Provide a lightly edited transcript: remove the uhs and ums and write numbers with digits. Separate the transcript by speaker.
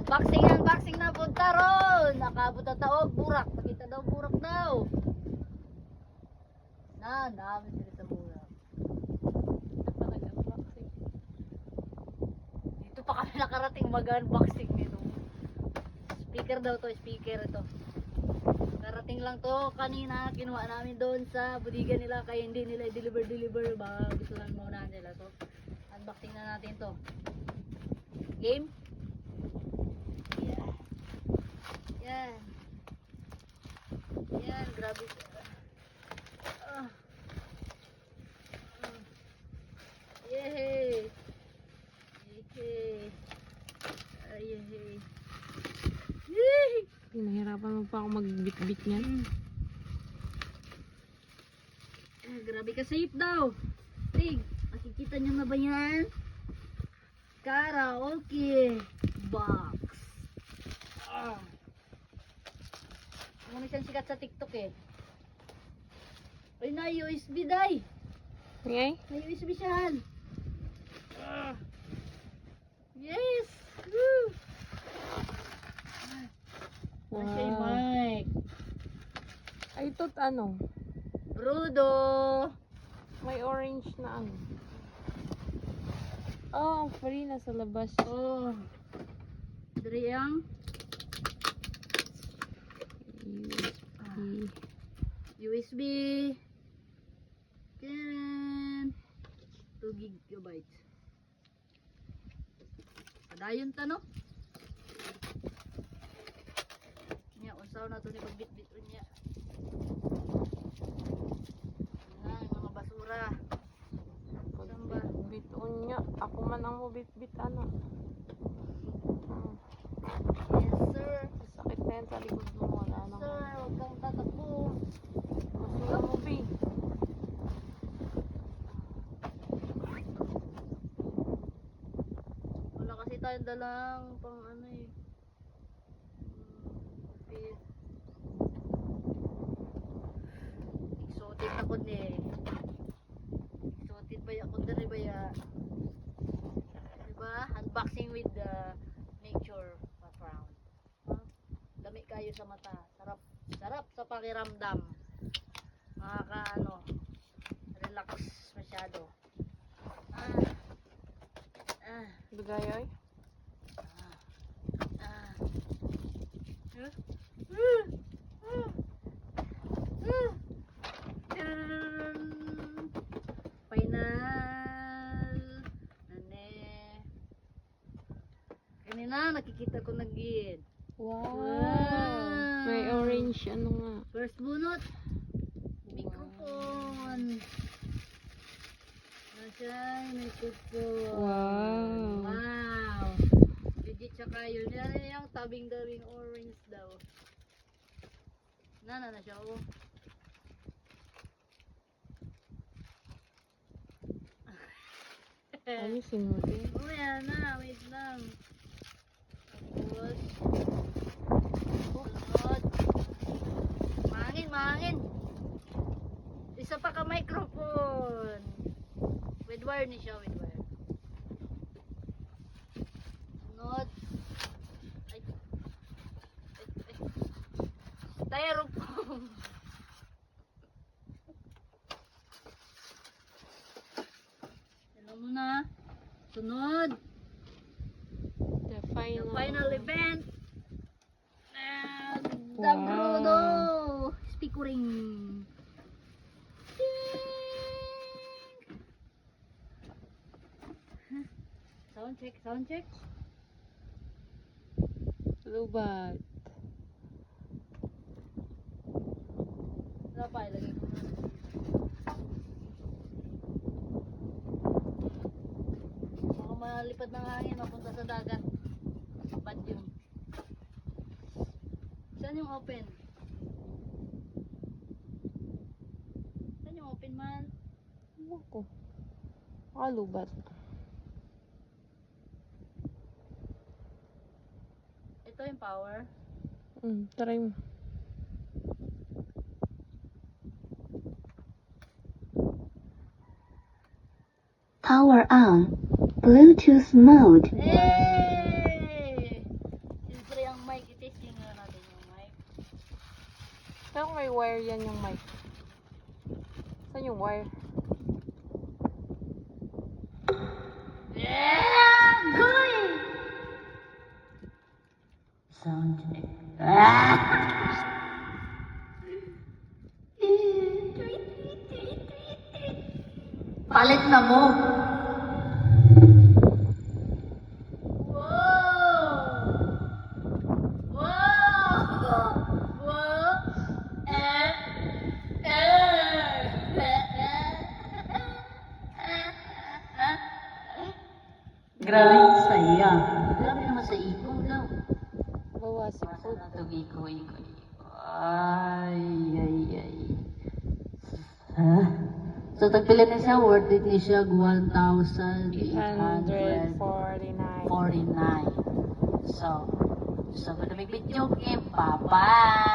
Speaker 1: Unboxing na punta ron. Nakabot na taog, burak. Nakita daw burak daw. Dami sila sa burak. Dito pa kami nakarating mag-unboxing nito. Speaker daw to, speaker ito. Narating lang to kanina, kinuha namin doon sa budiga nila kaya hindi nila deliver ba gusto lang muna nila to. Unboxing na natin to. Game? Yeah. Yan, grabe. Yehey. Yehey. Yehey. Yehey.
Speaker 2: Nahirapan mo pa ako magbit-bit niyan.
Speaker 1: Grabe ka safe daw. Tig, makikita niyo na ba yan? Karaoke box. Ano siyang sikat sa TikTok eh. Ay na USB day.
Speaker 2: Okay?
Speaker 1: May USB siya. Yes. Woo.
Speaker 2: Wow.
Speaker 1: Ay, Mike.
Speaker 2: Ay, ito't ano?
Speaker 1: Brudo.
Speaker 2: May orange na ano. Oh, ang free na sa labas.
Speaker 1: Oh. Dari yang USB. Yan. 2 gigabytes. Padayon ta no? Nya usaw na to ni pagbitbit unya. Yan mga basura. Samba.
Speaker 2: Bit-on niya. Ako man ang mo bit-bit ano.
Speaker 1: Yes sir.
Speaker 2: Sakit na yan sa likod mo. Wala na.
Speaker 1: Sir, huwag kang tatakbo.
Speaker 2: Masura mo, Bi.
Speaker 1: Wala kasi tayong dalang pang ano eh. Exotic ako ni. Exotic ba ako dari ba ya? Diba? Unboxing with the nature background. Huh? Dami kayo sa mata. Sarap. Sarap sa pakiramdam. Makaka ano. Relax masyado.
Speaker 2: Bigayoy?
Speaker 1: Final nane kanina nakikita ko nagid.
Speaker 2: Wow.
Speaker 1: Wow.
Speaker 2: May orange ano nga.
Speaker 1: First bunot microphone. Nasay microphone.
Speaker 2: Wow.
Speaker 1: Wow. Legit siya kayo. Yan yung tabing-dabing orange daw. Na siya oh.
Speaker 2: Ayusin mo din.
Speaker 1: Oh, yan na. Wait lang. Tapos, sunod. Mahangin. Isa pa ka microphone. With wire ni siya, with wire. Sunod. Ay. Styrofoam. Alam mo na. Sunod.
Speaker 2: The final
Speaker 1: Event. And the
Speaker 2: Wow.
Speaker 1: Bruno. Speaking. Sound check.
Speaker 2: Lubat.
Speaker 1: Wala pa, ilagay ko na. Baka malipad ng hangin, mapunta sa dagat. Bad yun. Saan yung open? Saan yung open man?
Speaker 2: Ako. Lubat.
Speaker 1: Ito yung power.
Speaker 2: Try mo.
Speaker 3: Power on. Bluetooth mode.
Speaker 1: Hey!
Speaker 2: Saan may wire yan yung mic? Saan yung wire?
Speaker 1: Sound check. Palit na mo. Grabe yung saya. Grabe naman sa ikong daw.
Speaker 2: Bawasin po.
Speaker 1: Masa na itong iko. Ay. Ha? So, tagpila na siya, worth it ni siya, 1,849.
Speaker 2: 149.
Speaker 1: So, gusto ko na may video game. Bye-bye!